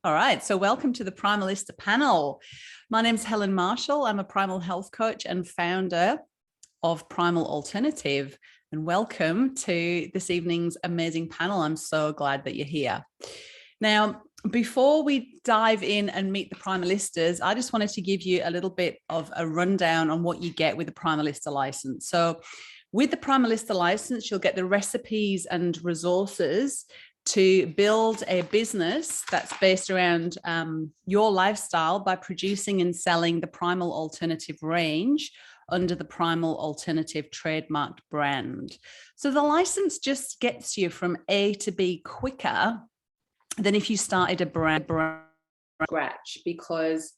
All right, so welcome to the Primalista Panel. My name's Helen Marshall. I'm a primal health coach and founder of Primal Alternative. And welcome to this evening's amazing panel. I'm so glad that you're here. Now, before we dive in and meet the Primalistas, I just wanted to give you a little bit of a rundown on what you get with the Primalista license. So with the Primalista license, you'll get the recipes and resources to build a business that's based around your lifestyle by producing and selling the Primal Alternative range under the Primal Alternative trademarked brand. So the license just gets you from A to B quicker than if you started a brand from scratch, because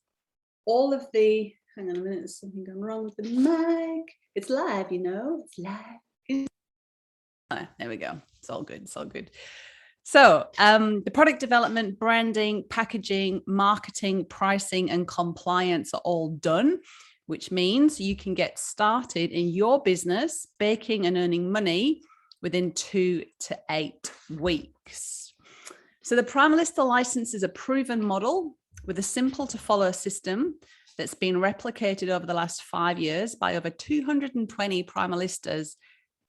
all of the, hang on a minute, there's something going wrong with the mic. It's live, you know, it's live. Oh, there we go. It's all good. It's all good. So the product development, branding, packaging, marketing, pricing, and compliance are all done, which means you can get started in your business, baking and earning money within 2 to 8 weeks. So the Primalista license is a proven model with a simple to follow system that's been replicated over the last 5 years by over 220 Primalistas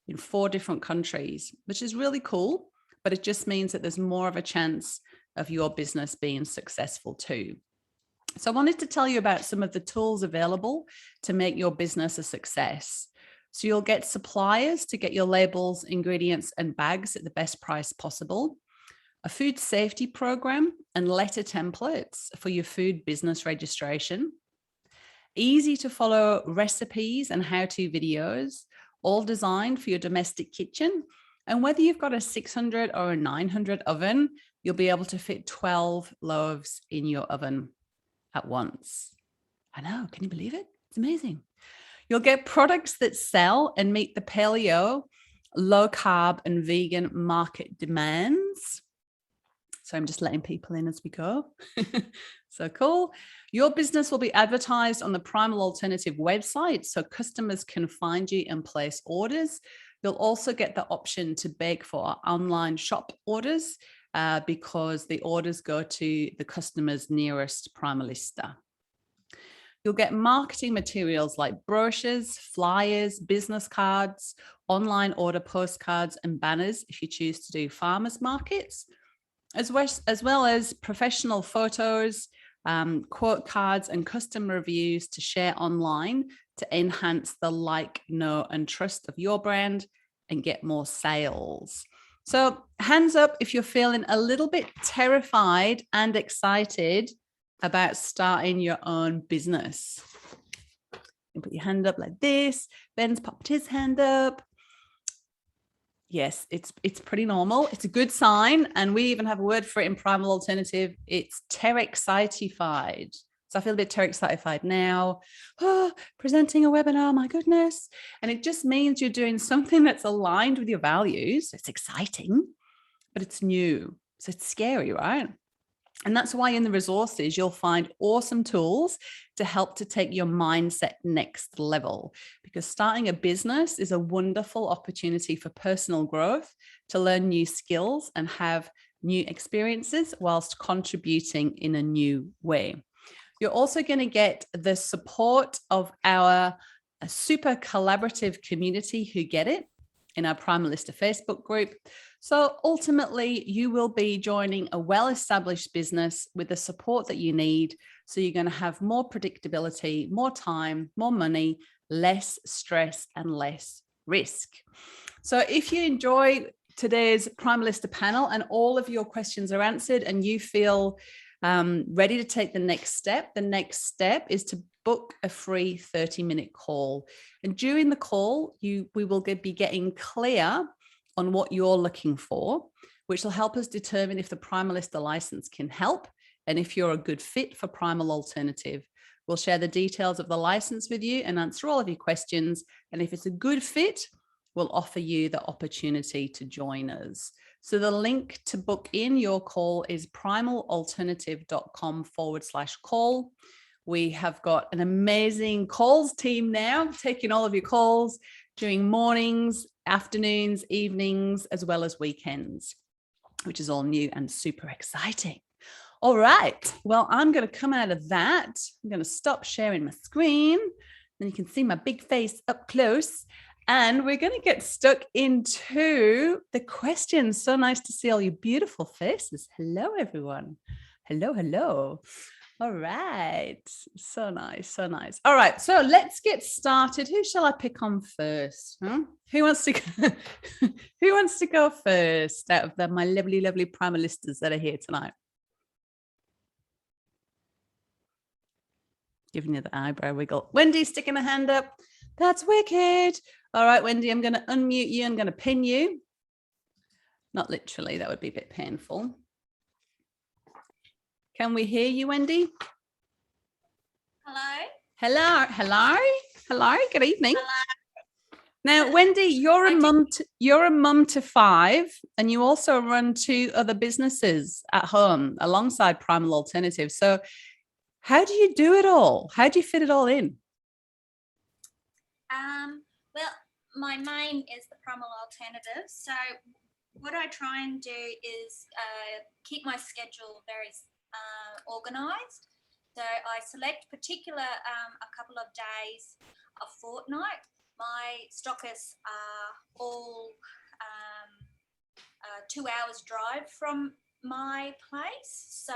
in 4 different countries, which is really cool. But it just means that there's more of a chance of your business being successful too. So I wanted to tell you about some of the tools available to make your business a success. So you'll get suppliers to get your labels, ingredients, and bags at the best price possible, a food safety program and letter templates for your food business registration, easy to follow recipes and how-to videos, all designed for your domestic kitchen. And whether you've got a 600 or a 900 oven, you'll be able to fit 12 loaves in your oven at once. I know, can you believe it? It's amazing. You'll get products that sell and meet the paleo, low carb and vegan market demands. So I'm just letting people in as we go. So cool. Your business will be advertised on the Primal Alternative website so customers can find you and place orders. You'll also get the option to bake for online shop orders because the orders go to the customer's nearest Primalista. You'll get marketing materials like brochures, flyers, business cards, online order postcards, and banners if you choose to do farmers markets, as well as professional photos, quote cards, and custom reviews to share online to enhance the like, know, and trust of your brand and get more sales. So hands up if you're feeling a little bit terrified and excited about starting your own business. You put your hand up like this. Ben's popped his hand up. Yes, it's pretty normal. It's a good sign. And we even have a word for it in Primal Alternative. It's terexitified. So I feel a bit terexitified now. Oh, presenting a webinar, my goodness. And it just means you're doing something that's aligned with your values. It's exciting, but it's new. So it's scary, right? And that's why in the resources, you'll find awesome tools to help to take your mindset next level, because starting a business is a wonderful opportunity for personal growth, to learn new skills and have new experiences whilst contributing in a new way. You're also going to get the support of our super collaborative community who get it in our Primalista Facebook group. So ultimately, you will be joining a well-established business with the support that you need. So you're going to have more predictability, more time, more money, less stress, and less risk. So if you enjoy today's Primalista panel and all of your questions are answered and you feel ready to take the next step is to book a free 30-minute call. And during the call, we will be getting clear on what you're looking for, which will help us determine if the Primalista license can help and if you're a good fit for Primal Alternative. We'll share the details of the license with you and answer all of your questions. And if it's a good fit, we'll offer you the opportunity to join us. So the link to book in your call is primalalternative.com/call. We have got an amazing calls team now, taking all of your calls during mornings, afternoons, evenings, as well as weekends, which is all new and super exciting. All right. Well, I'm going to come out of that. I'm going to stop sharing my screen. Then you can see my big face up close. And we're going to get stuck into the questions. So nice to see all your beautiful faces. Hello, everyone. Hello, hello. All right. So nice. So nice. All right. So let's get started. Who shall I pick on first? Huh? Who wants to go? Who wants to go first out of my lovely, lovely Primalistas that are here tonight? Giving you the eyebrow wiggle. Wendy sticking a hand up. That's wicked. All right, Wendy, I'm going to unmute you. I'm going to pin you. Not literally. That would be a bit painful. Can we hear you, Wendy? Hello. Hello. Hello. Hello. Good evening. Hello. Now, Wendy, you're a mum to 5, and you also run 2 other businesses at home alongside Primal Alternative. So how do you do it all? How do you fit it all in? Well, my main is the Primal Alternative. So what I try and do is keep my schedule very organised. So I select particular a couple of days a fortnight. My stockists are all 2 hours drive from my place. So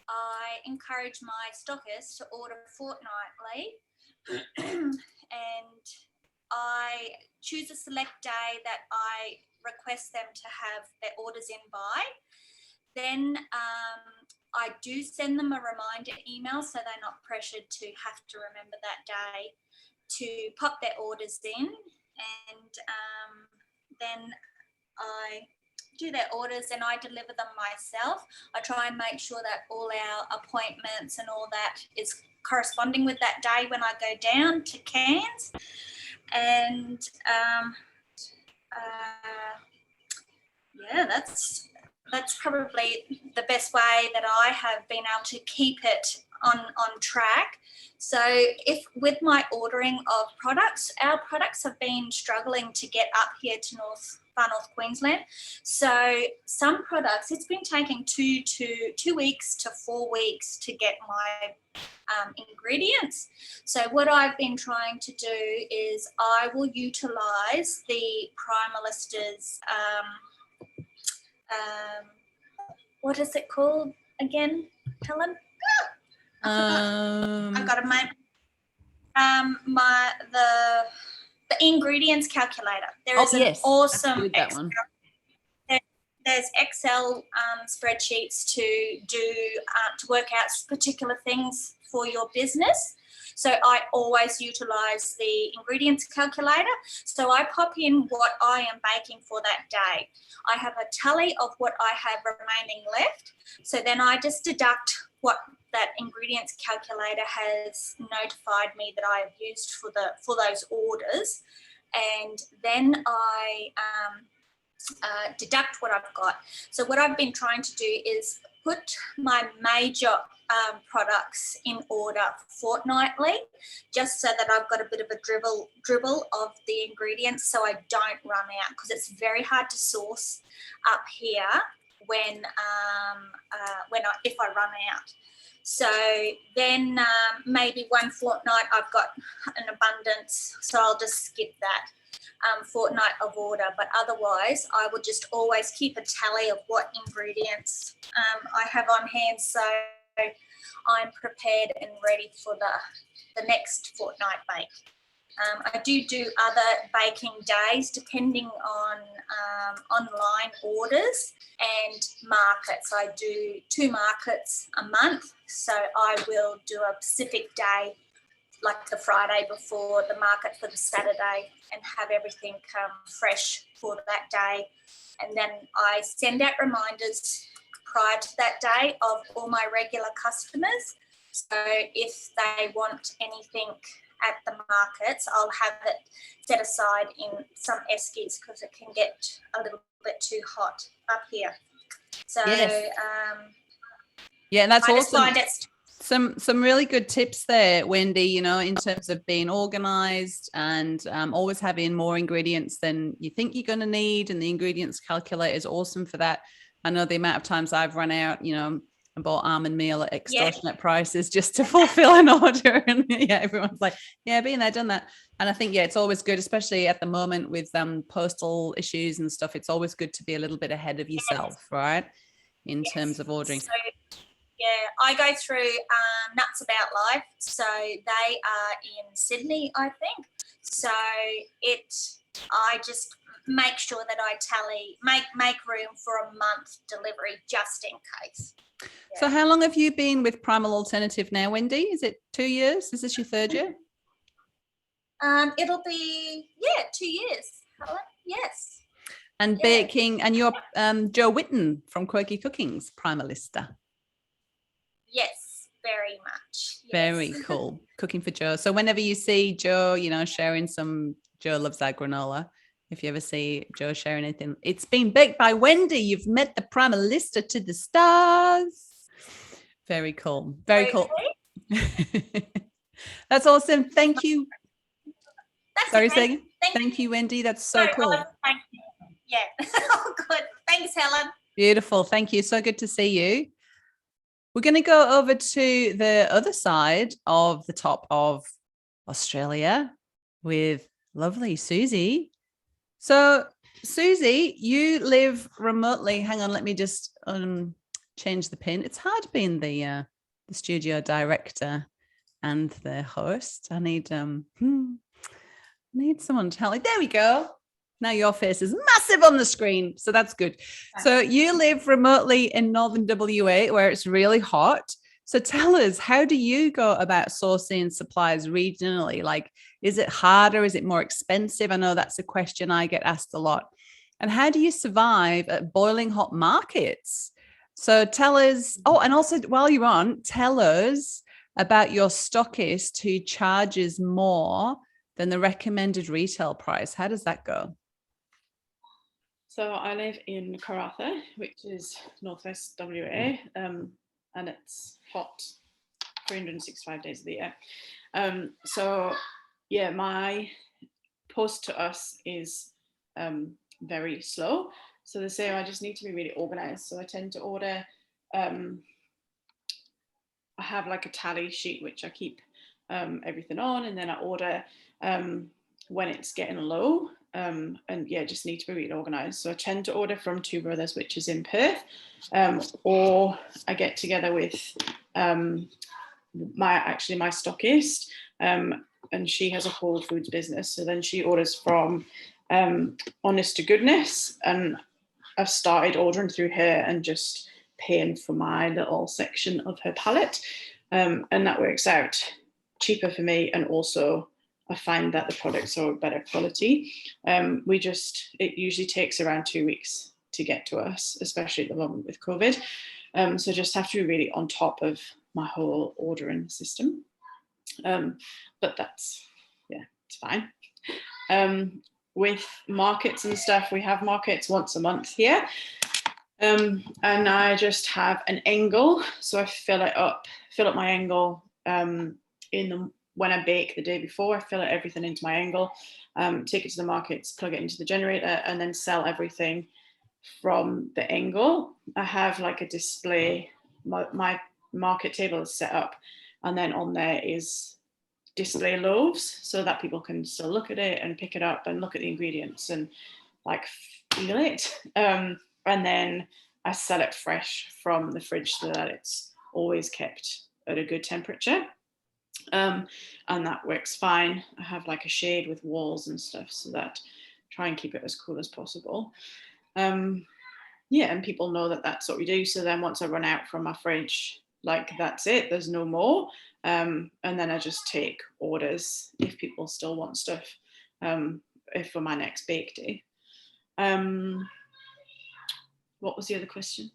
I encourage my stockists to order fortnightly and I choose a select day that I request them to have their orders in by. Then I do send them a reminder email so they're not pressured to have to remember that day to pop their orders in, and then I do their orders and I deliver them myself. I try and make sure that all our appointments and all that is corresponding with that day when I go down to Cairns. And yeah, that's probably the best way that I have been able to keep it on track. So if with my ordering of products, our products have been struggling to get up here to Far North Queensland. So some products, it's been taking 2 weeks to 4 weeks to get my ingredients. So what I've been trying to do is I will utilise the Primalista's what is it called again, Helen? I've got a name. The ingredients calculator. There is an awesome Excel. There's Excel spreadsheets to do to work out particular things for your business. So I always utilise the ingredients calculator. So I pop in what I am baking for that day. I have a tally of what I have remaining left. So then I just deduct what that ingredients calculator has notified me that I have used for those orders, and then I deduct what I've got. So what I've been trying to do is put my major products in order fortnightly, just so that I've got a bit of a dribble of the ingredients so I don't run out, because it's very hard to source up here if I run out. So then maybe one fortnight I've got an abundance, so I'll just skip that fortnight of order. But otherwise, I will just always keep a tally of what ingredients I have on hand, so I'm prepared and ready for the next fortnight bake. I do other baking days depending on online orders and markets. I do 2 markets a month, so I will do a specific day, like the Friday before the market for the Saturday, and have everything fresh for that day. And then I send out reminders prior to that day of all my regular customers. So if they want anything at the markets, I'll have it set aside in some eskies, because it can get a little bit too hot up here. So yeah, that's awesome. Some really good tips there, Wendy, you know, in terms of being organized and always having more ingredients than you think you're going to need, and the ingredients calculator is awesome for that. I know the amount of times I've run out, you know, and bought almond meal at extortionate prices just to fulfill an order. And yeah, everyone's like, yeah, been there, done that. And I think, yeah, it's always good, especially at the moment with postal issues and stuff. It's always good to be a little bit ahead of yourself, right? In terms of ordering. So, yeah, I go through Nuts About Life. So they are in Sydney, I think. So I just make sure that I make room for a month delivery just in case. Yeah. So how long have you been with Primal Alternative now, Wendy? Is it 2 years? Is this your third year? It'll be, 2 years, Helen. Yes. And baking, and you're Jo Whitten from Quirky Cooking's Primalista. Yes, very much. Yes. Very cool. Cooking for Jo. So whenever you see Jo, sharing some, Jo loves our granola. If you ever see Jo sharing anything, it's been baked by Wendy. You've met the Primalista to the stars. Very cool. Very cool. That's awesome. Thank you. Sorry, saying thank you, Wendy. That's so cool. Thank you. Yeah. Oh, good. Thanks, Helen. Beautiful. Thank you. So good to see you. We're going to go over to the other side of the top of Australia with lovely Susie. So, Susie, you live remotely. Hang on, let me just change the pin. It's hard being the studio director and the host. I need someone to help me. There we go. Now your face is massive on the screen, so that's good. So you live remotely in northern WA where it's really hot. So tell us, how do you go about sourcing supplies regionally? Like, is it harder? Is it more expensive? I know that's a question I get asked a lot. And how do you survive at boiling hot markets? So tell us, and also while you're on, tell us about your stockist who charges more than the recommended retail price. How does that go? So I live in Karratha, which is northwest WA, and it's hot 365 days of the year. My post to us is very slow. So they say I just need to be really organized. So I tend to order, I have like a tally sheet, which I keep everything on, and then I order when it's getting low. Just need to be really organized. So I tend to order from Two Brothers, which is in Perth, or I get together with my stockist, and she has a whole foods business. So then she orders from Honest to Goodness, and I've started ordering through her and just paying for my little section of her palette, and that works out cheaper for me, and also I find that the products are better quality. It usually takes around 2 weeks to get to us, especially at the moment with COVID. So just have to be really on top of my whole ordering system. But that's, it's fine. With markets and stuff, we have markets once a month here. And I just have an angle. So I fill up my angle when I bake the day before. I fill everything into my angle, take it to the markets, plug it into the generator, and then sell everything from the angle. I have like a display. My market table is set up, and then on there is display loaves so that people can still look at it and pick it up and look at the ingredients and like feel it. And then I sell it fresh from the fridge so that it's always kept at a good temperature. And that works fine. I have like a shade with walls and stuff so that try and keep it as cool as possible. And people know that that's what we do. So then once I run out from my fridge, like that's it, there's no more. And then I just take orders if people still want stuff for my next bake day. What was the other question?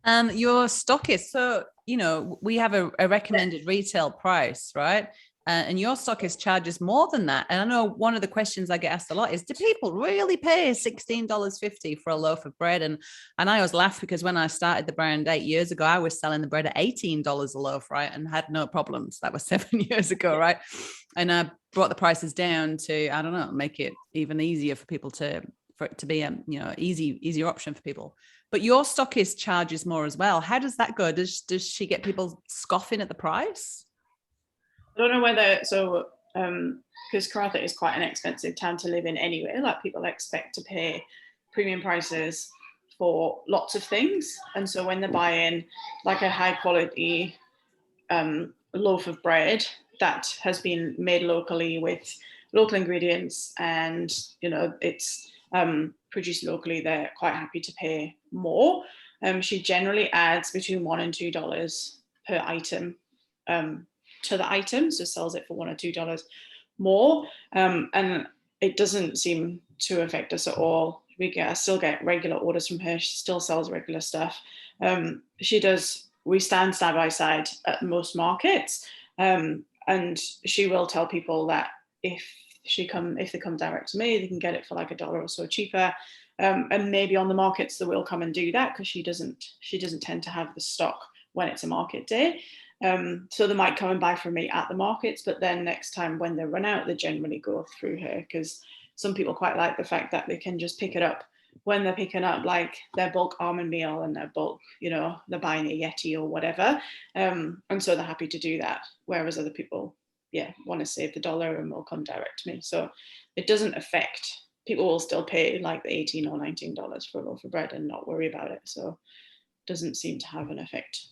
Your stockist. So, we have a recommended retail price, right? And your stockist charges more than that. And I know one of the questions I get asked a lot is, do people really pay $16.50 for a loaf of bread? And I always laugh because when I started the brand 8 years ago, I was selling the bread at $18 a loaf, right? And had no problems. That was 7 years ago, right? And I brought the prices down to, I don't know, make it even easier for people for it to be a easier option for people. But your stockist charges more as well. How does that go? Does she get people scoffing at the price? I don't know whether, so because Karratha is quite an expensive town to live in anyway, like people expect to pay premium prices for lots of things. And so when they're buying like a high quality loaf of bread that has been made locally with local ingredients and, you know, it's produced locally, they're quite happy to pay more. She generally adds between $1 and $2 per item to the item, so sells it for $1 or $2 more, and it doesn't seem to affect us at all. I still get regular orders from her. She still sells regular stuff. We stand side by side at most markets, and she will tell people that if they come direct to me, they can get it for like $1 or so cheaper. And maybe on the markets they will come and do that, because she doesn't tend to have the stock when it's a market day. So they might come and buy from me at the markets, but then next time when they run out, they generally go through her, because some people quite like the fact that they can just pick it up when they're picking up like their bulk almond meal and their bulk, you know, they're buying a Yeti or whatever. And so they're happy to do that. Whereas other people, want to save the $1 and will come direct to me. So it doesn't affect, people will still pay like the $18 or $19 for a loaf of bread and not worry about it. So it doesn't seem to have an effect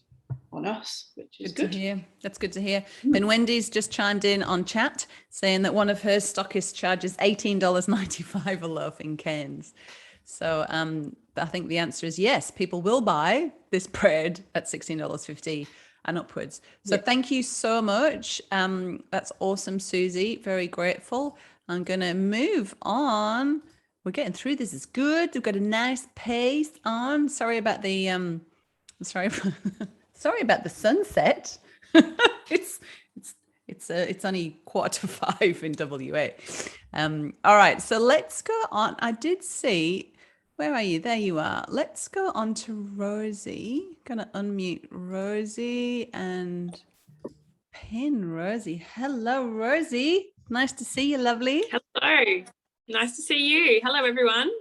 on us, which is good. To hear. That's good to hear. And Wendy's just chimed in on chat saying that one of her stockists charges $18.95 a loaf in Cairns. So I think the answer is yes, people will buy this bread at $16.50 and upwards. So thank you so much. That's awesome, Susie. Very grateful. I'm going to move on. We're getting through. This is good. We've got a nice pace on. Sorry about the sorry about the sunset. It's only 4:45 in WA. All right, so let's go on. I did see, where are you? There you are. Let's go on to Rosie. Gonna unmute Rosie and pin Rosie. Hello, Rosie. Nice to see you, lovely. Hello. Nice to see you. Hello, everyone.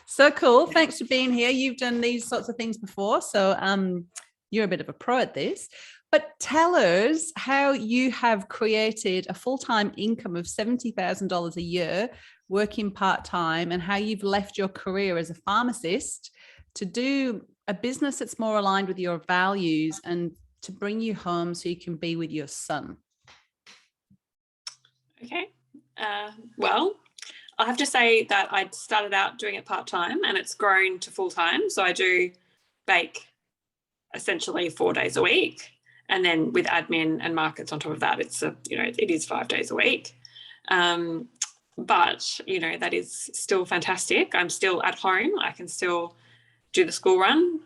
So cool. Thanks for being here. You've done these sorts of things before, so you're a bit of a pro at this. But tell us how you have created a full-time income of $70,000 a year working part-time, and how you've left your career as a pharmacist to do a business that's more aligned with your values and to bring you home so you can be with your son. Okay. Well, I have to say that I started out doing it part-time and it's grown to full-time. So I do bake essentially 4 days a week. And then with admin and markets on top of that, it is 5 days a week. But, that is still fantastic. I'm still at home. I can still do the school run.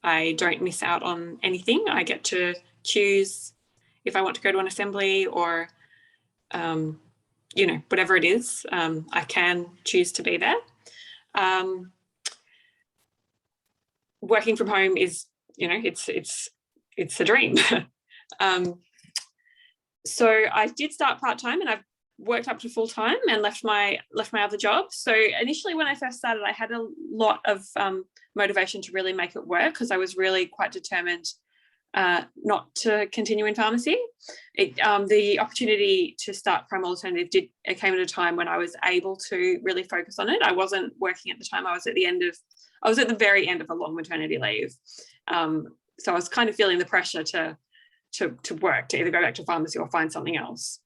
I don't miss out on anything. I get to choose if I want to go to an assembly or, whatever it is, I can choose to be there. Working from home is, it's a dream. So I did start part-time and I've worked up to full-time and left my other job. So initially when I first started, I had a lot of motivation to really make it work, because I was really quite determined not to continue in pharmacy. The opportunity to start Primal Alternative came at a time when I was able to really focus on it. I wasn't working at the time. I was at the very end of a long maternity leave. So I was kind of feeling the pressure to work, to either go back to pharmacy or find something else.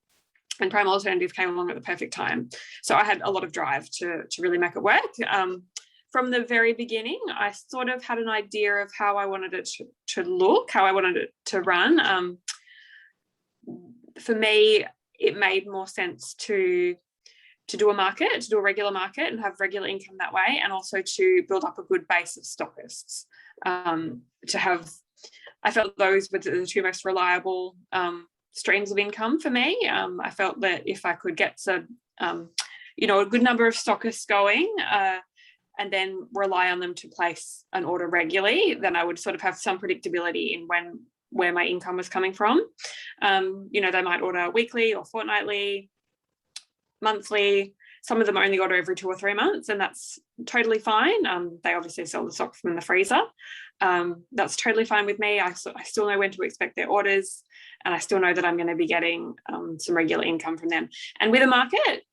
And Primal Alternative came along at the perfect time. So I had a lot of drive to really make it work. From the very beginning, I sort of had an idea of how I wanted it to look, how I wanted it to run. For me, it made more sense to do a regular market and have regular income that way, and also to build up a good base of stockists. I felt those were the two most reliable streams of income for me. I felt that if I could get a good number of stockists going, and then rely on them to place an order regularly, then I would sort of have some predictability in where my income was coming from. They might order weekly or fortnightly, monthly. some of them only order every 2 or 3 months, and that's totally fine. They obviously sell the stock from the freezer. That's totally fine with me. I still know when to expect their orders, and I still know that I'm going to be getting some regular income from them. And with a market,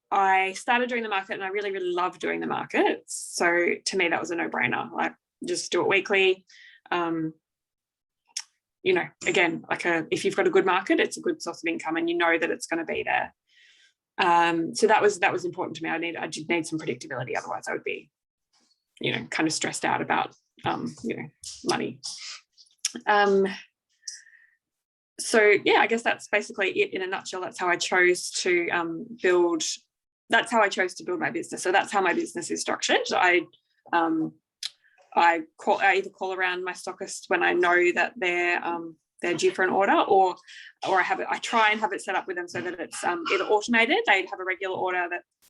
I started doing the market, and I really, really love doing the market. So to me, that was a no-brainer. Like, just do it weekly. You know, again, like if you've got a good market, it's a good source of income, and you know that it's going to be there. So that was important to me. I did need some predictability, otherwise I would be, you know, kind of stressed out about you know, money. So yeah, I guess that's basically it in a nutshell. That's how I chose to build my business. So that's how my business is structured. I either call around my stockist when I know that they're due for an order, or I try and have it set up with them so that it's either automated, they'd have a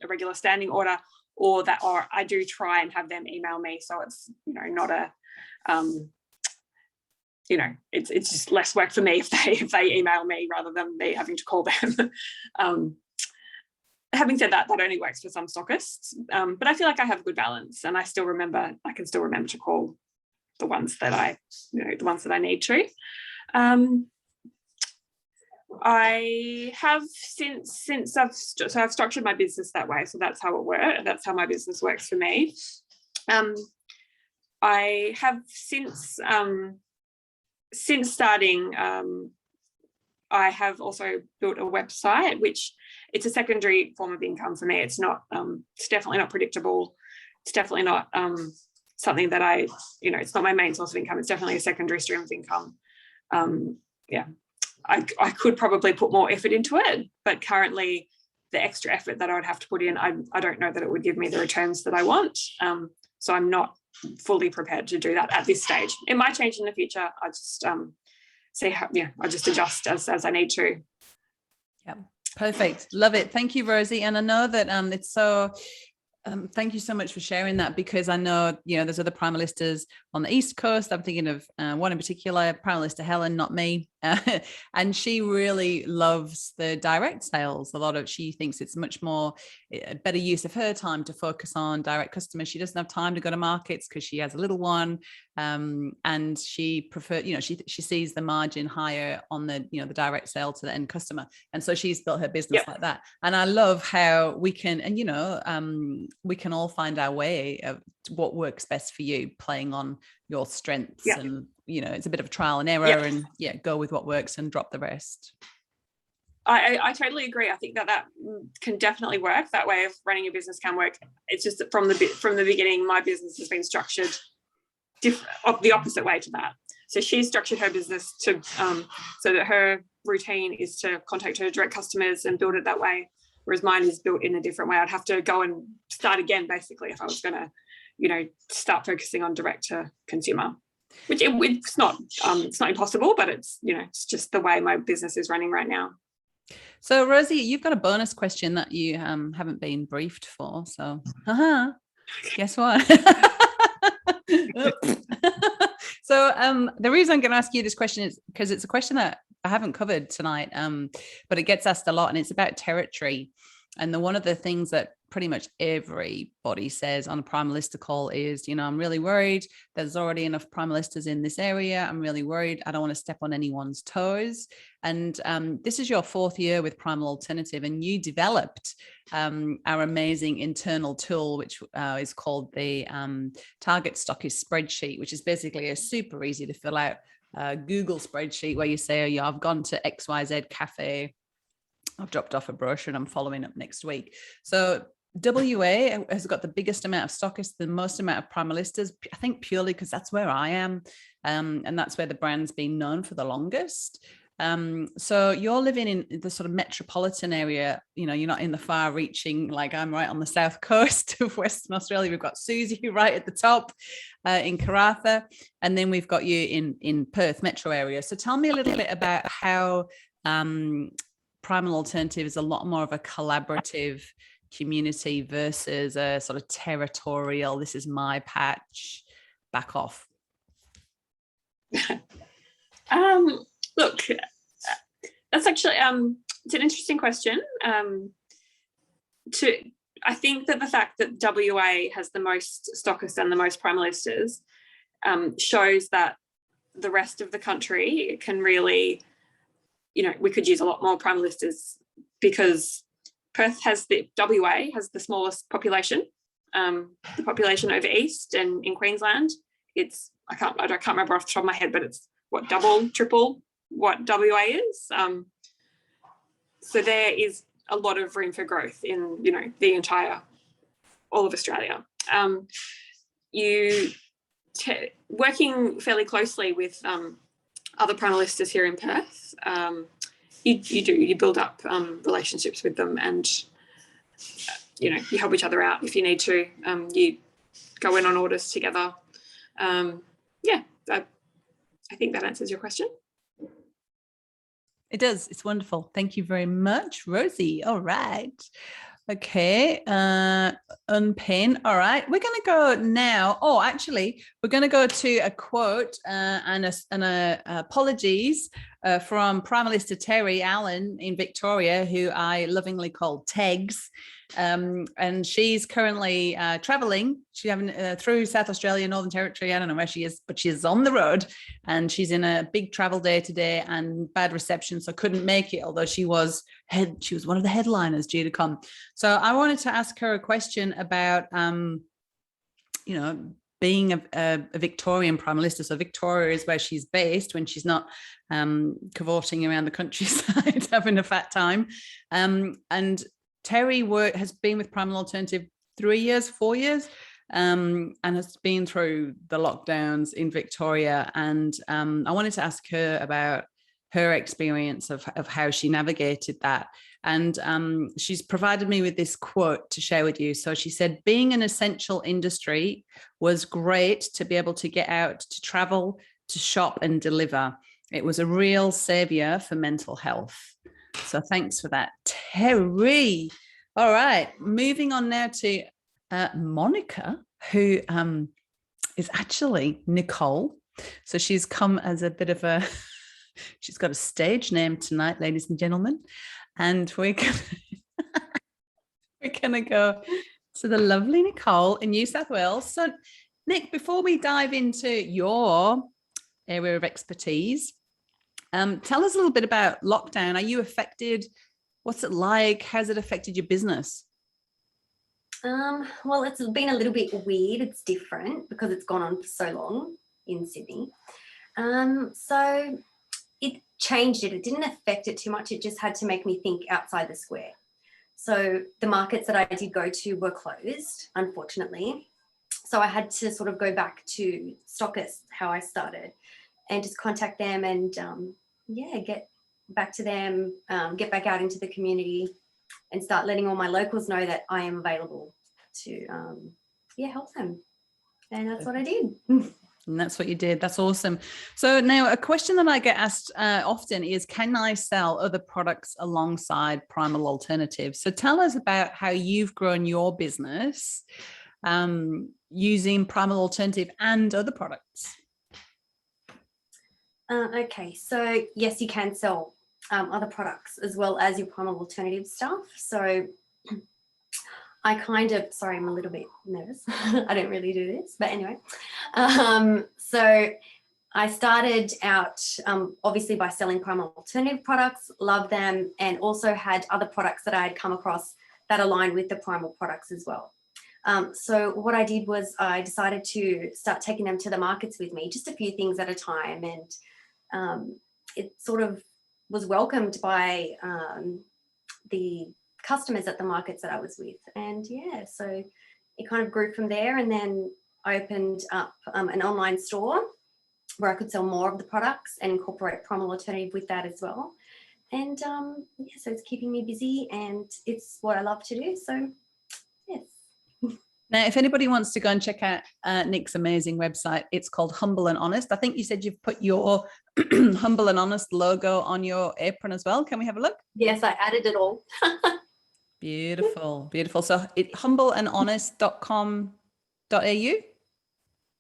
regular standing order, or I do try and have them email me, so it's, you know, not a you know, it's just less work for me if they email me rather than me having to call them. Having said that, that only works for some stockists, but I feel like I have a good balance, and I can still remember to call the ones that I need to. I have since I've structured my business that way, so that's how it works. That's how my business works for me. I have since starting. I have also built a website, which it's a secondary form of income for me. It's not. It's definitely not predictable. It's definitely not something that it's not my main source of income. It's definitely a secondary stream of income. Yeah, I could probably put more effort into it, but currently the extra effort that I would have to put in, I don't know that it would give me the returns that I want. So I'm not fully prepared to do that at this stage. It might change in the future. I just I just adjust as I need to. Yeah, perfect. Love it. Thank you, Rosie. And I know that it's so thank you so much for sharing that, because I know, you know, there's other Primalistas on the East Coast. I'm thinking of one in particular, Primalista Helen, not me. And she really loves the direct sales. She thinks it's much more a better use of her time to focus on direct customers. She doesn't have time to go to markets because she has a little one. And she prefers, you know, she sees the margin higher on the, you know, the direct sale to the end customer. And so she's built her business like that. And I love how we can, and, you know, we can all find our way of what works best for you, playing on your strengths. And, you know, it's a bit of trial and error, and go with what works and drop the rest. I totally agree. I think that can definitely work. That way of running a business can work. It's just that from the beginning, my business has been structured the opposite way to that. So she's structured her business to so that her routine is to contact her direct customers and build it that way, whereas mine is built in a different way. I'd have to go and start again, basically, if I was going to, you know, start focusing on direct to consumer, which it's not impossible, but it's, you know, it's just the way my business is running right now. So Rosie, you've got a bonus question that you haven't been briefed for. So guess what? So the reason I'm going to ask you this question is because it's a question that I haven't covered tonight, but it gets asked a lot, and it's about territory. And one of the things that pretty much everybody says on a Primalista call is, you know, I'm really worried. There's already enough Primalistas in this area. I'm really worried. I don't want to step on anyone's toes. And this is your 4th year with Primal Alternative, and you developed our amazing internal tool, which is called the Target Stockist Spreadsheet, which is basically a super easy to fill out Google spreadsheet where you say, oh, yeah, I've gone to XYZ Cafe. I've dropped off a brochure and I'm following up next week. So WA has got the biggest amount of stockists, the most amount of Primalistas, I think purely because that's where I am. And that's where the brand's been known for the longest. So you're living in the sort of metropolitan area, you know, you're not in the far reaching, like I'm right on the south coast of Western Australia. We've got Susie right at the top in Karratha. And then we've got you in Perth metro area. So tell me a little bit about how Primal Alternative is a lot more of a collaborative community versus a sort of territorial, this is my patch, back off. Look, that's actually it's an interesting question. I think that the fact that WA has the most stockists and the most primalistas shows that the rest of the country can really, we could use a lot more primalistas, because WA has the smallest population, the population over east and in Queensland. I can't remember off the top of my head, but it's what, double, triple what WA is. So there is a lot of room for growth in, the entire, all of Australia. Working fairly closely with other primalistas here in Perth, you build up relationships with them, and you help each other out if you need to. You go in on orders together. I think that answers your question. It does. It's wonderful. Thank you very much, Rosie. All right. Okay. Unpin. All right. We're going to go now. Oh, actually, we're going to go to a quote and apologies from Primalista Terry Allen in Victoria, who I lovingly call Tegs. And she's currently traveling. She's having through South Australia, Northern Territory. I don't know where she is, but she's on the road, and she's in a big travel day today and bad reception, so couldn't make it. Although she was one of the headliners due to come. So I wanted to ask her a question about, being a Victorian Primalista. So Victoria is where she's based when she's not cavorting around the countryside having a fat time, and Terry has been with Primal Alternative 4 years, and has been through the lockdowns in Victoria. And I wanted to ask her about her experience of how she navigated that. And she's provided me with this quote to share with you. So she said, being an essential industry was great to be able to get out, to travel, to shop and deliver. It was a real savior for mental health. So thanks for that, Terry. All right, moving on now to Monica, who is actually Nicole. So she's come as a bit of she's got a stage name tonight, ladies and gentlemen. And we're gonna go to the lovely Nicole in New South Wales. So Nick, before we dive into your area of expertise, tell us a little bit about lockdown. Are you affected? What's it like? Has it affected your business? Well, it's been a little bit weird. It's different because it's gone on for so long in Sydney. So it changed it. It didn't affect it too much. It just had to make me think outside the square. So the markets that I did go to were closed, unfortunately. So I had to sort of go back to Stockist, how I started, and just contact them and get back to them, get back out into the community and start letting all my locals know that I am available to help them. And that's what I did. And that's what you did. That's awesome. So now a question that I get asked often is, can I sell other products alongside Primal Alternative? So tell us about how you've grown your business using Primal Alternative and other products. Okay, so yes, you can sell other products as well as your Primal Alternative stuff. So I sorry, I'm a little bit nervous. I don't really do this, but anyway. So I started out obviously by selling Primal Alternative products, loved them, and also had other products that I had come across that aligned with the Primal products as well. So what I did was I decided to start taking them to the markets with me, just a few things at a time. And it sort of was welcomed by the customers at the markets that I was with. And so it kind of grew from there. And then I opened up an online store where I could sell more of the products and incorporate Primal Alternative with that as well. And so it's keeping me busy and it's what I love to do. So yes. Now, if anybody wants to go and check out Nick's amazing website, it's called Humble and Honest. I think you said you've put your Humble and Honest logo on your apron as well. Can we have a look? Yes, I added it all. Beautiful, beautiful. So humbleandhonest.com.au?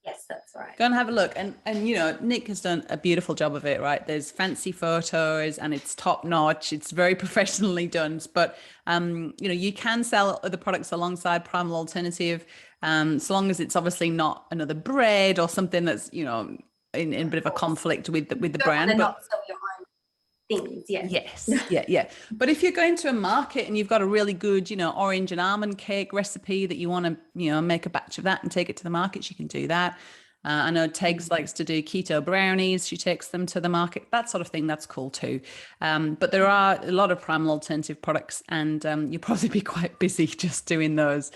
Yes. Yes, that's right. Go and have a look. And you know, Nick has done a beautiful job of it, right? There's fancy photos and it's top notch. It's very professionally done. But you know, you can sell other products alongside Primal Alternative, so long as it's obviously not another bread or something that's, you know, in a bit of a conflict with the brand. And But not sell your own things, yes, yeah. But if you're going to a market and you've got a really good, you know, orange and almond cake recipe that you want to, you know, make a batch of that and take it to the markets, you can do that. I know Tegs likes to do keto brownies. She takes them to the market, that sort of thing. That's cool too. But there are a lot of Primal Alternative products, and you'll probably be quite busy just doing those,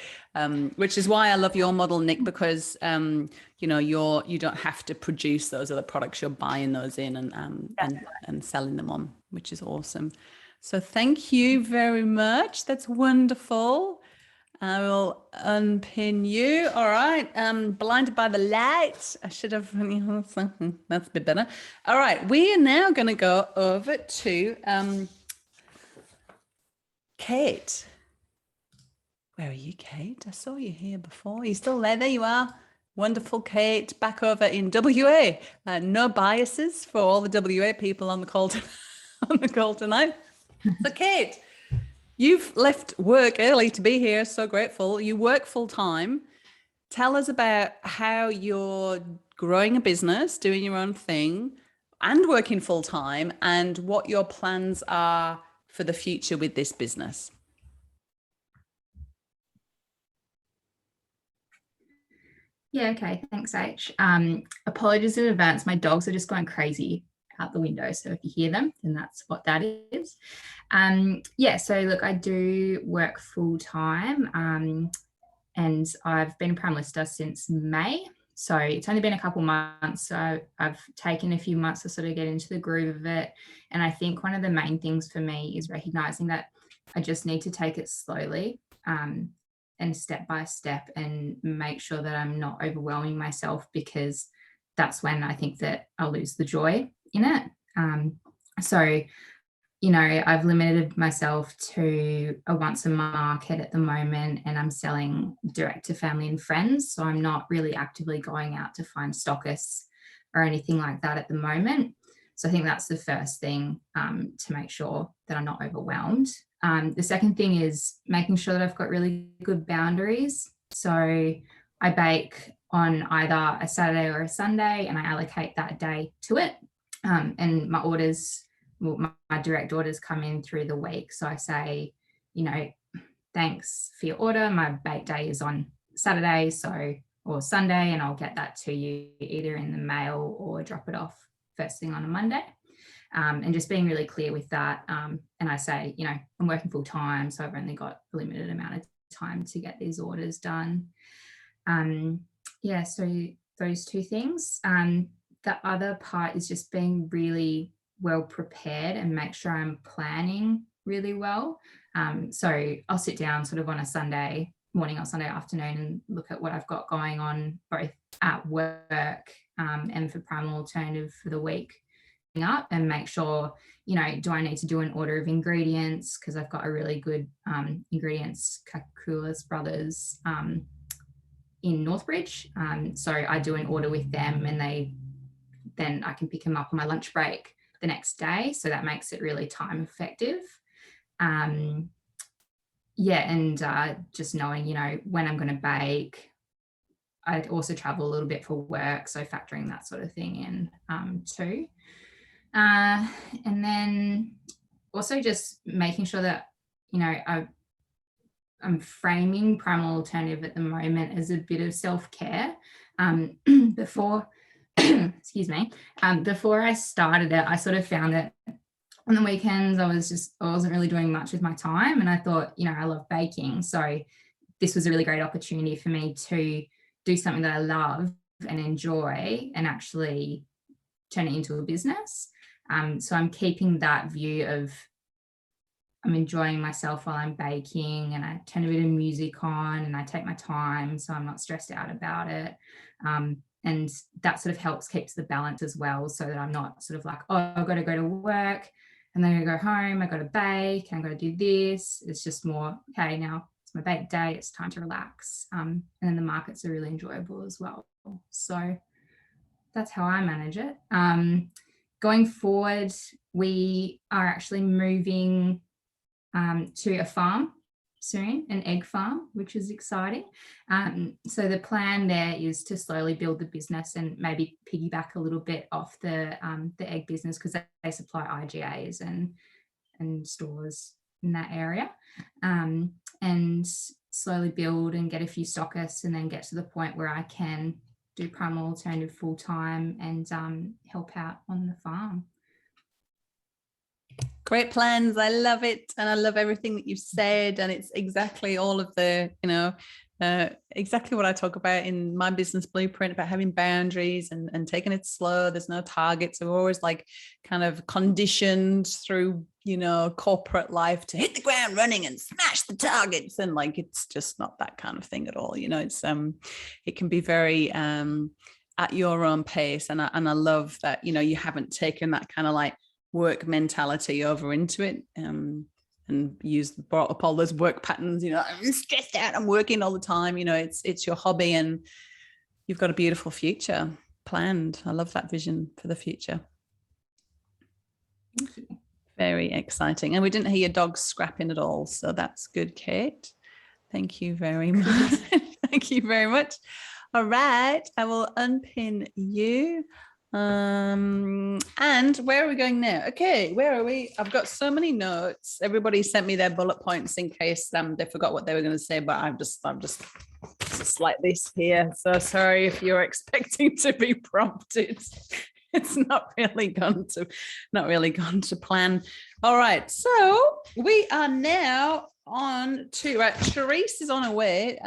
which is why I love your model, Nick, because you know, you don't have to produce those other products. You're buying those in and selling them on, which is awesome. So thank you very much. That's wonderful. I will unpin you. All right. Blinded by the light. I should have. That's a bit better. All right. We are now going to go over to Kate. Where are you, Kate? I saw you here before. Are you still there? There you are. Wonderful, Kate. Back over in WA. No biases for all the WA people on the call tonight. So, Kate. You've left work early to be here. So grateful. You work full time. Tell us about how you're growing a business, doing your own thing, and working full time, and what your plans are for the future with this business. Yeah, okay. Thanks, H. Apologies in advance. My dogs are just going crazy out the window. So if you hear them, then that's what that is. Yeah, so look, I do work full time, and I've been a Primalista since May. So it's only been a couple months. So I've taken a few months to sort of get into the groove of it. And I think one of the main things for me is recognizing that I just need to take it slowly, and step by step, and make sure that I'm not overwhelming myself, because that's when I think that I'll lose the joy in it. So, you know, I've limited myself to a once a month market at the moment, and I'm selling direct to family and friends. So I'm not really actively going out to find stockists or anything like that at the moment. So I think that's the first thing, to make sure that I'm not overwhelmed. The second thing is making sure that I've got really good boundaries. So I bake on either a Saturday or a Sunday, and I allocate that day to it. And my orders, well, my direct orders come in through the week. So I say, you know, thanks for your order. My bake day is on Saturday, or Sunday, and I'll get that to you either in the mail or drop it off first thing on a Monday. And just being really clear with that. And I say, you know, I'm working full time, so I've only got a limited amount of time to get these orders done. Yeah, so those two things. The other part is just being really well prepared and make sure I'm planning really well. So I'll sit down sort of on a Sunday morning or Sunday afternoon and look at what I've got going on, both at work and for Primal Alternative for the week up, and make sure, you know, do I need to do an order of ingredients, because I've got a really good ingredients Kakulis Brothers in Northbridge. So I do an order with them, and then I can pick them up on my lunch break the next day. So that makes it really time effective. Yeah, and just knowing, you know, when I'm going to bake. I also travel a little bit for work, so factoring that sort of thing in too. And then also just making sure that, you know, I'm framing Primal Alternative at the moment as a bit of self-care. Before, excuse me, before I started it, I sort of found that on the weekends I wasn't really doing much with my time, and I thought, you know, I love baking, so this was a really great opportunity for me to do something that I love and enjoy and actually turn it into a business. So I'm keeping that view of I'm enjoying myself while I'm baking, and I turn a bit of music on and I take my time, so I'm not stressed out about it. And that sort of helps keeps the balance as well, so that I'm not sort of like, oh, I've got to go to work and then I go home, I've got to bake, and I've got to do this. It's just more, okay, now it's my bake day, it's time to relax. And then the markets are really enjoyable as well. So that's how I manage it. Going forward, we are actually moving to a farm soon, an egg farm, which is exciting. So the plan there is to slowly build the business and maybe piggyback a little bit off the egg business, because they supply IGAs and stores in that area, and slowly build and get a few stockists, and then get to the point where I can do Primal Alternative full time and help out on the farm. Great plans. I love it. And I love everything that you've said. And it's exactly all of the, exactly what I talk about in my business blueprint, about having boundaries and taking it slow. There's no targets. So we're always like kind of conditioned through, corporate life to hit the ground running and smash the targets. And like, it's just not that kind of thing at all. It's, it can be very, at your own pace. And I love that, you haven't taken that kind of like work mentality over into it, and brought up all those work patterns. I'm stressed out, I'm working all the time. It's your hobby, and you've got a beautiful future planned. I love that vision for the future. Thank you. Very exciting. And we didn't hear your dog scrapping at all, so that's good, Kate. Thank you very much. Thank you very much. All right, I will unpin you. And where are we going now? Okay, where are we? I've got so many notes. Everybody sent me their bullet points in case they forgot what they were going to say, but I'm just like this here. So sorry if you're expecting to be prompted. It's not really gone to plan. All right, so we are now on to Charisse is on her way.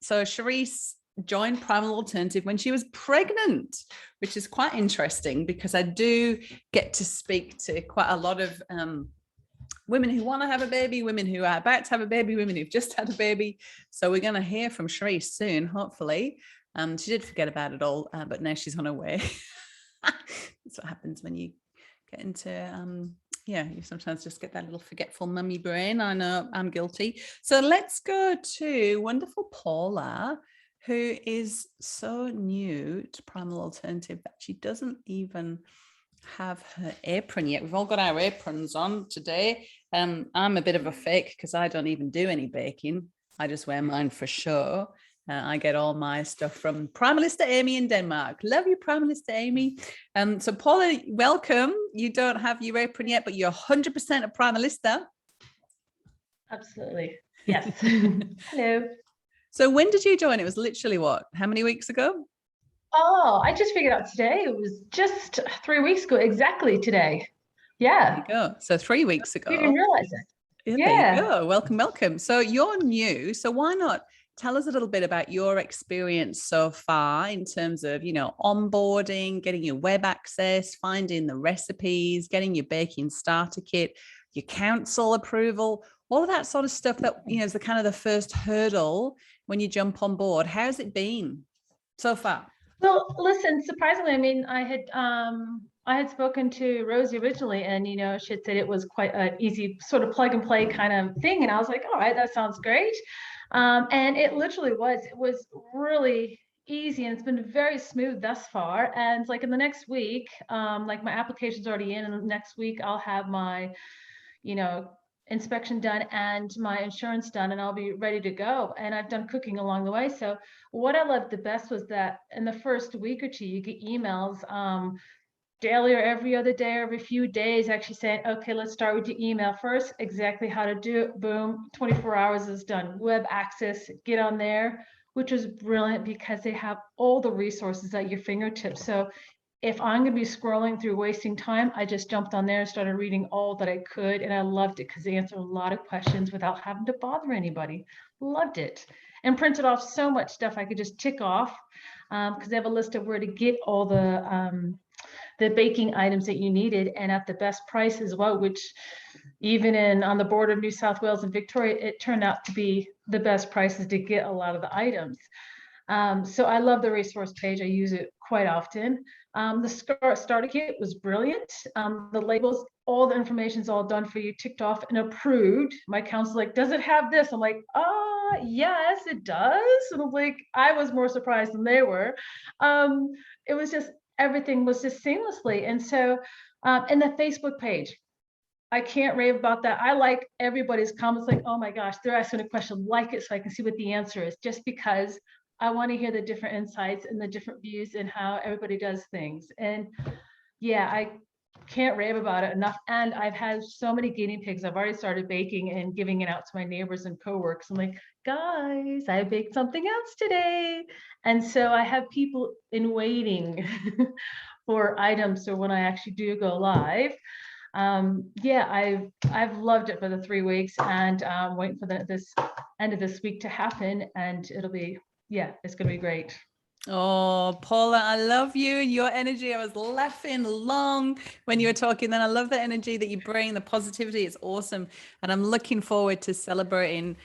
So Charisse joined Primal Alternative when she was pregnant, which is quite interesting because I do get to speak to quite a lot of women who want to have a baby, women who are about to have a baby, women who've just had a baby. So we're going to hear from Charisse soon, hopefully. She did forget about it all, but now she's on her way. That's what happens when you get into you sometimes just get that little forgetful mummy brain. I know, I'm guilty. So let's go to wonderful Paula, who is so new to Primal Alternative that she doesn't even have her apron yet. We've all got our aprons on today. I'm a bit of a fake because I don't even do any baking. I just wear mine for show. I get all my stuff from Primalista Amy in Denmark. Love you, Primalista Amy. So Paula, welcome. You don't have your apron yet, but you're 100% a Primalista. Absolutely. Yes. Hello. So when did you join? It was literally what? How many weeks ago? Oh, I just figured out today. It was just 3 weeks ago, exactly today. Yeah. There you go. So 3 weeks ago. You didn't realize it. Yeah. There you go. Welcome. So you're new. So why not tell us a little bit about your experience so far in terms of, onboarding, getting your web access, finding the recipes, getting your baking starter kit, your council approval, all of that sort of stuff that, is the kind of the first hurdle when you jump on board. How's it been so far? Well, listen, surprisingly, I mean, I had spoken to Rosie originally, and, she had said it was quite an easy sort of plug and play kind of thing. And I was like, all right, that sounds great. And it literally was really easy, and it's been very smooth thus far. And it's like in the next week, like my application's already in, and next week I'll have my, inspection done and my insurance done, and I'll be ready to go. And I've done cooking along the way. So what I loved the best was that in the first week or two, you get emails daily or every other day or every few days actually saying, okay, let's start with your email first, exactly how to do it. Boom, 24 hours is done. Web access, get on there, which was brilliant because they have all the resources at your fingertips. So if I'm going to be scrolling through wasting time, I just jumped on there and started reading all that I could. And I loved it because they answer a lot of questions without having to bother anybody. Loved it. And printed off so much stuff I could just tick off because they have a list of where to get all the baking items that you needed and at the best price as well, which even on the border of New South Wales and Victoria, it turned out to be the best prices to get a lot of the items. So I love the resource page. I use it quite often. The starter kit was brilliant. The labels, all the information's all done for you, ticked off and approved. My counselor like, does it have this? I'm like, oh, yes, it does. And I'm like, I was more surprised than they were. It was just, everything was just seamlessly. And so, and the Facebook page, I can't rave about that. I like everybody's comments, like, oh my gosh, they're asking a question, like it so I can see what the answer is, just because I want to hear the different insights and the different views and how everybody does things. And yeah, I can't rave about it enough. And I've had so many guinea pigs. I've already started baking and giving it out to my neighbors and coworkers. I'm like, guys, I baked something else today. And so I have people in waiting for items. So when I actually do go live, yeah, I've loved it for the 3 weeks, and waiting for this end of this week to happen, and it'll be, yeah, it's gonna be great. Oh, Paula, I love you and your energy. I was laughing long when you were talking. Then I love the energy that you bring, the positivity. It's awesome. And I'm looking forward to celebrating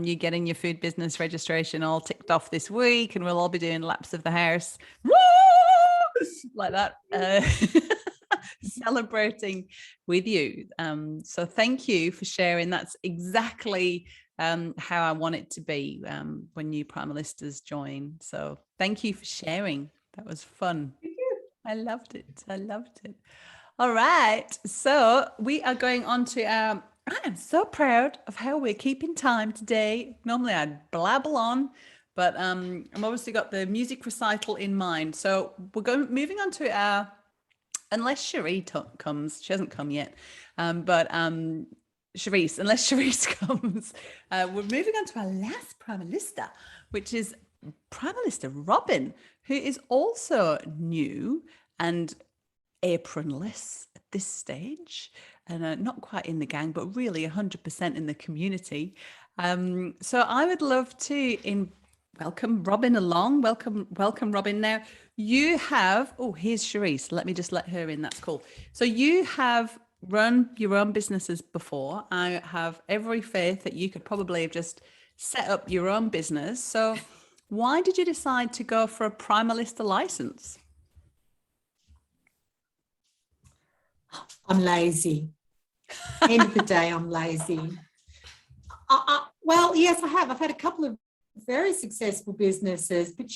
you getting your food business registration all ticked off this week. And we'll all be doing laps of the house. Woo! Like that. Celebrating with you. So thank you for sharing. That's exactly how I want it to be when new Primalistas join. So thank you for sharing. That was fun. I loved it. I loved it. All right. So we are going on to I am so proud of how we're keeping time today. Normally I'd blabble on, but I'm obviously got the music recital in mind. So we're moving on to our, unless Cherie comes, she hasn't come yet, Charisse, unless Charisse comes, we're moving on to our last Primalista, which is Primalista Robin, who is also new and apronless at this stage, and not quite in the gang, but really 100% in the community. So I would love to welcome Robin along. Welcome, Robin. Now you have, here's Charisse. Let me just let her in. That's cool. So you have run your own businesses before. I have every faith that you could probably have just set up your own business. So why did you decide to go for a Primalista license? I'm lazy. End of the day, I'm lazy. Well, yes, I have. I've had a couple of very successful businesses, but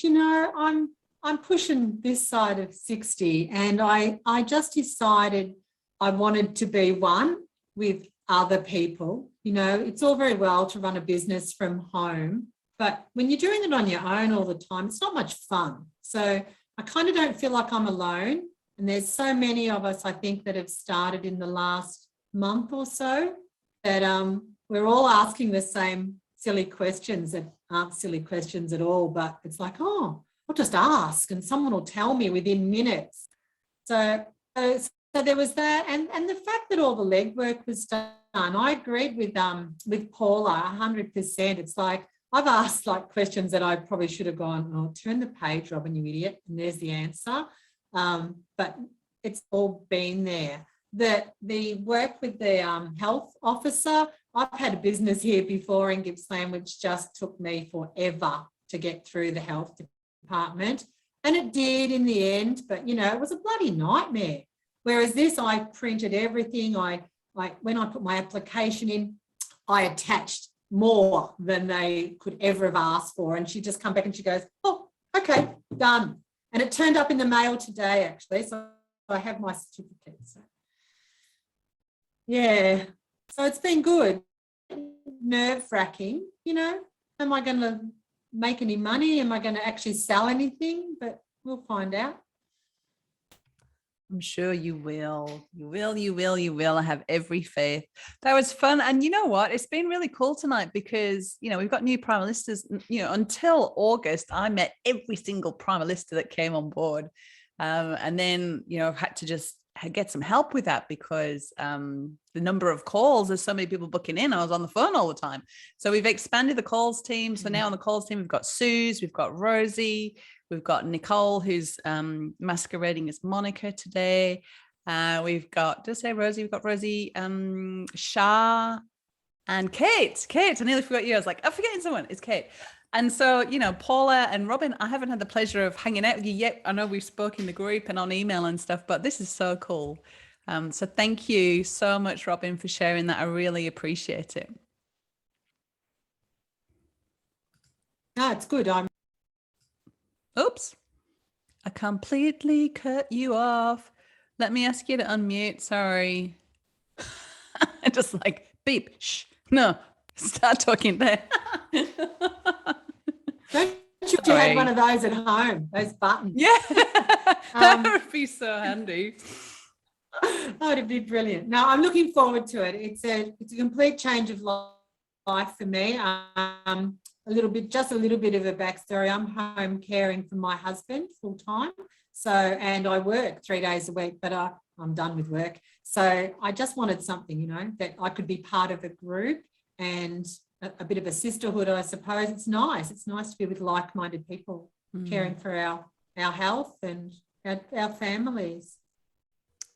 I'm pushing this side of 60, and I just decided I wanted to be one with other people. It's all very well to run a business from home, but when you're doing it on your own all the time, it's not much fun. So I kind of don't feel like I'm alone. And there's so many of us, I think, that have started in the last month or so that we're all asking the same silly questions that aren't silly questions at all, but it's like, I'll just ask and someone will tell me within minutes. So there was that, and the fact that all the legwork was done, I agreed with Paula 100%. It's like I've asked questions that I probably should have gone, turn the page, Robin, you idiot, and there's the answer. But it's all been there. The work with the health officer, I've had a business here before in Gippsland, which just took me forever to get through the health department. And it did in the end, but it was a bloody nightmare. Whereas this, I printed everything. When I put my application in, I attached more than they could ever have asked for. And she just come back and she goes, oh, okay, done. And it turned up in the mail today, actually. So I have my certificate. So. Yeah. So it's been good. Nerve-wracking, Am I going to make any money? Am I going to actually sell anything? But we'll find out. I'm sure you will. You will. I have every faith. That was fun. And you know what? It's been really cool tonight because, we've got new Primalistas. Until August, I met every single Primalista that came on board. And then, I've had to just get some help with that because the number of calls, there's so many people booking in. I was on the phone all the time. So we've expanded the calls team. So now on the calls team, we've got Suze, we've got Rosie, we've got Nicole, who's masquerading as Monica today. We've got, did I say Rosie? We've got Rosie, Shah, and Kate. I nearly forgot you. I was like, I'm forgetting someone. It's Kate. And so, Paula and Robin, I haven't had the pleasure of hanging out with you yet. I know we've spoken in the group and on email and stuff, but this is so cool. So thank you so much, Robin, for sharing that. I really appreciate it. No, it's good. Oops. I completely cut you off. Let me ask you to unmute. Sorry. I just like beep. Shh. No. Start talking there. Don't you have one of those at home? Those buttons. Yeah. That would be so handy. Oh, it'd be brilliant. No, I'm looking forward to it. It's a complete change of life for me. Just a little bit of a backstory. I'm home caring for my husband full time. So, and I work 3 days a week, but I'm done with work. So I just wanted something, you know, that I could be part of a group and a bit of a sisterhood, I suppose. It's nice. It's nice to be with like-minded people caring for our health and our families.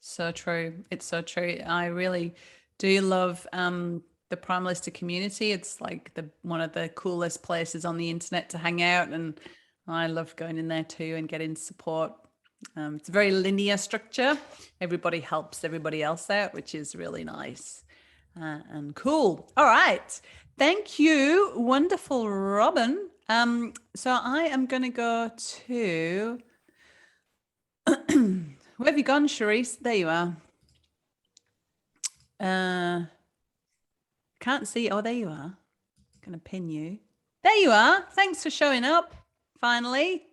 So true. It's so true. I really do love the Primalista community. It's like one of the coolest places on the internet to hang out, and I love going in there too and getting support. It's a very linear structure. Everybody helps everybody else out, which is really nice and cool. All right. Thank you. Wonderful, Robin. So I am going to go to... Where have you gone, Charisse? There you are. Can't see. Oh, there you are. Going to pin you. There you are. Thanks for showing up. Finally.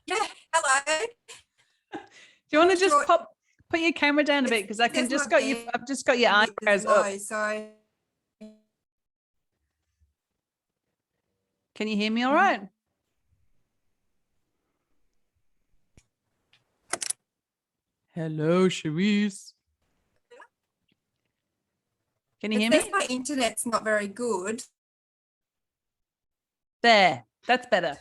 Yeah. Hello. Do you want to just put your camera down a bit, because I can just got you. I've just got your eyebrows up. So Can you hear me all right? Hello, Charisse. Can you hear me? my internet's not very good. There. That's better.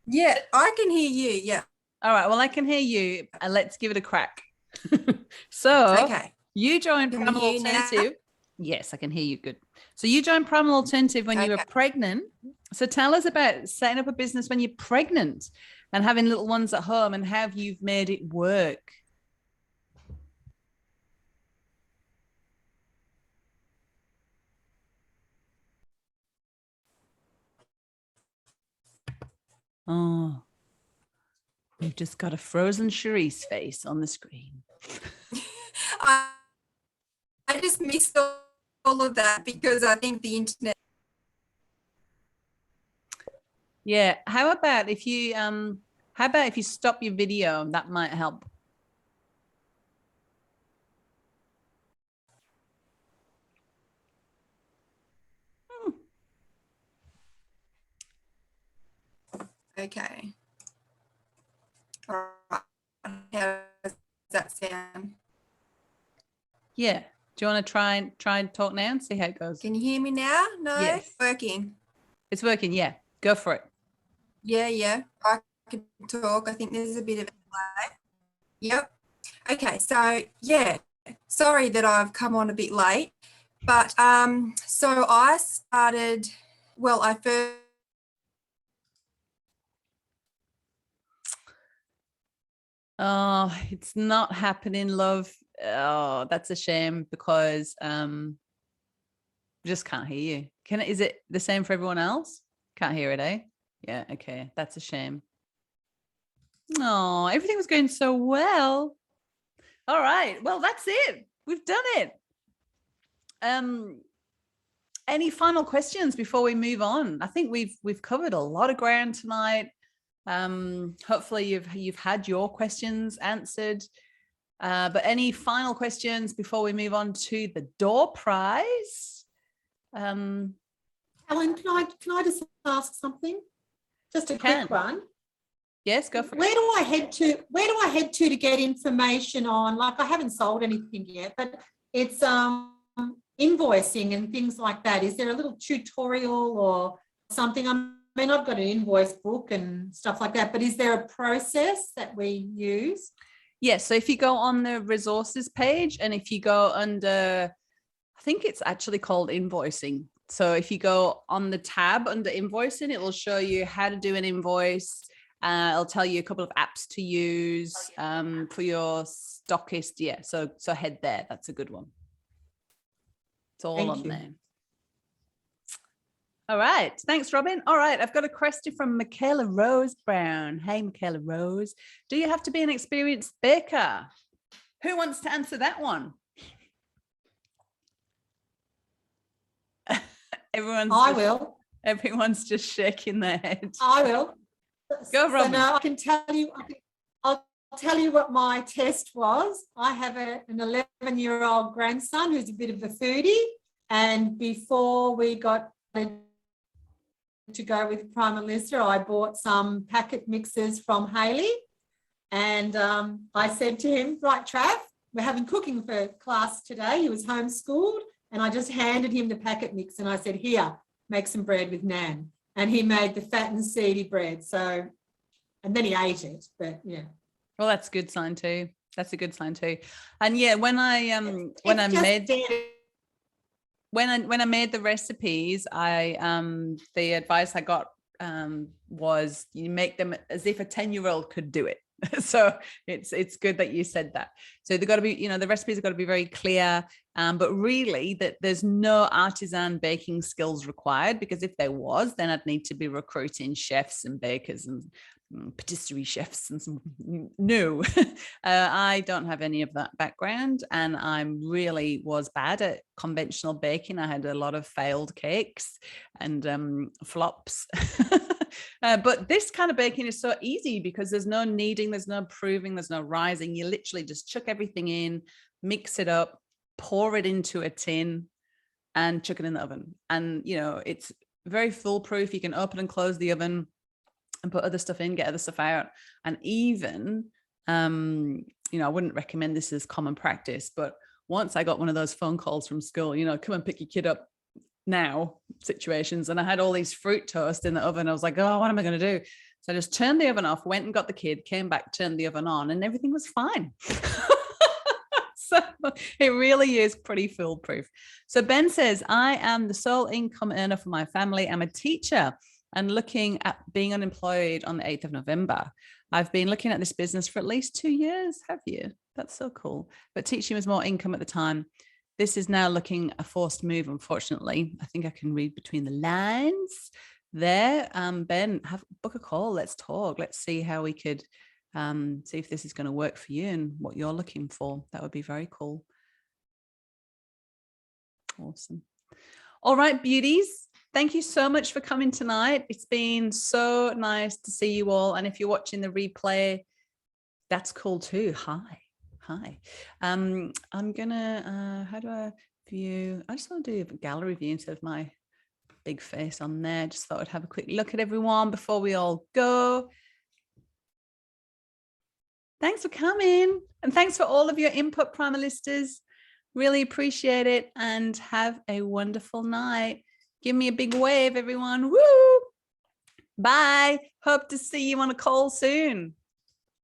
Yeah, I can hear you. Yeah. All right. Well, I can hear you. Let's give it a crack. So Okay. you joined Can you Primal hear now? Alternative. Yes, I can hear you. Good. So you joined Primal Alternative when you were pregnant. So tell us about setting up a business when you're pregnant and having little ones at home, and how you've made it work. Oh, we've just got a frozen Charisse face on the screen. I just missed all of that because I think the internet. Yeah. How about if you stop your video? That might help. Okay. All right. How does that sound? Yeah. Do you want to try and talk now and see how it goes? Can you hear me now? No? Yes. Working. It's working. Yeah. Go for it. Yeah. I can talk. I think there's a bit of a delay. Yep. Okay. So, yeah. Sorry that I've come on a bit late. But so I started, I first. Oh, it's not happening, love. Oh, that's a shame, because just can't hear you. Is it the same for everyone else? Can't hear it, eh? Yeah, okay. That's a shame. Oh, everything was going so well. All right. Well, that's it. We've done it. Any final questions before we move on? I think we've covered a lot of ground tonight. Hopefully you've had your questions answered. But any final questions before we move on to the door prize? Helen, can I just ask something? Just a quick one. Yes, go for it. Where do I head to get information on? Like, I haven't sold anything yet, but it's invoicing and things like that. Is there a little tutorial or something? I mean, I've got an invoice book and stuff like that, but is there a process that we use? Yes. So if you go on the resources page, and if you go under, I think it's actually called invoicing. So if you go on the tab under invoicing, it will show you how to do an invoice. It'll tell you a couple of apps to use for your Stockist. Yeah. So head there. That's a good one. It's all Thank on you. there. All right. Thanks, Robin. All right. I've got a question from Michaela Rose Brown. Hey, Michaela Rose. Do you have to be an experienced baker? Who wants to answer that one? Everyone's just shaking their head. I will. Go, Robin. So now I can tell you, I'll tell you what my test was. I have an 11-year-old grandson who's a bit of a foodie. And before we got to go with Primalista, I bought some packet mixes from Haley. And I said to him, right, Trav, we're having cooking for class today. He was homeschooled. And I just handed him the packet mix and I said, here, make some bread with Nan. And he made the fat and seedy bread. So, and then he ate it, but yeah. Well, that's a good sign too. That's a good sign too. And yeah, when I made the recipes, the advice I got was you make them as if a 10-year-old could do it. So it's good that you said that. So they've got to be, the recipes have got to be very clear, but really that there's no artisan baking skills required, because if there was, then I'd need to be recruiting chefs and bakers and patisserie chefs and some no. I don't have any of that background, and I really was bad at conventional baking. I had a lot of failed cakes and flops. But this kind of baking is so easy because there's no kneading, there's no proving, there's no rising. You literally just chuck everything in, mix it up, pour it into a tin and chuck it in the oven. And, it's very foolproof. You can open and close the oven and put other stuff in, get other stuff out. And even, I wouldn't recommend this as common practice, but once I got one of those phone calls from school, come and pick your kid up now situations, and I had all these fruit toast in the oven. I was like, oh, what am I going to do? So I just turned the oven off, went and got the kid, came back, turned the oven on, and everything was fine. So it really is pretty foolproof. So Ben says, I am the sole income earner for my family. I'm a teacher and looking at being unemployed on the 8th of November. I've been looking at this business for at least 2 years. Have you? That's so cool. But teaching was more income at the time. This is now looking a forced move, unfortunately. I think I can read between the lines there. Ben, book a call. Let's talk. Let's see how we could see if this is going to work for you and what you're looking for. That would be very cool. Awesome. All right, beauties. Thank you so much for coming tonight. It's been so nice to see you all. And if you're watching the replay, that's cool too. Hi. I'm gonna how do I view? I just want to do a gallery view instead of my big face on there. Just thought I'd have a quick look at everyone before we all go. Thanks for coming, and thanks for all of your input, Primalistas. Really appreciate it, and have a wonderful night. Give me a big wave, everyone. Woo! Bye. Hope to see you on a call soon.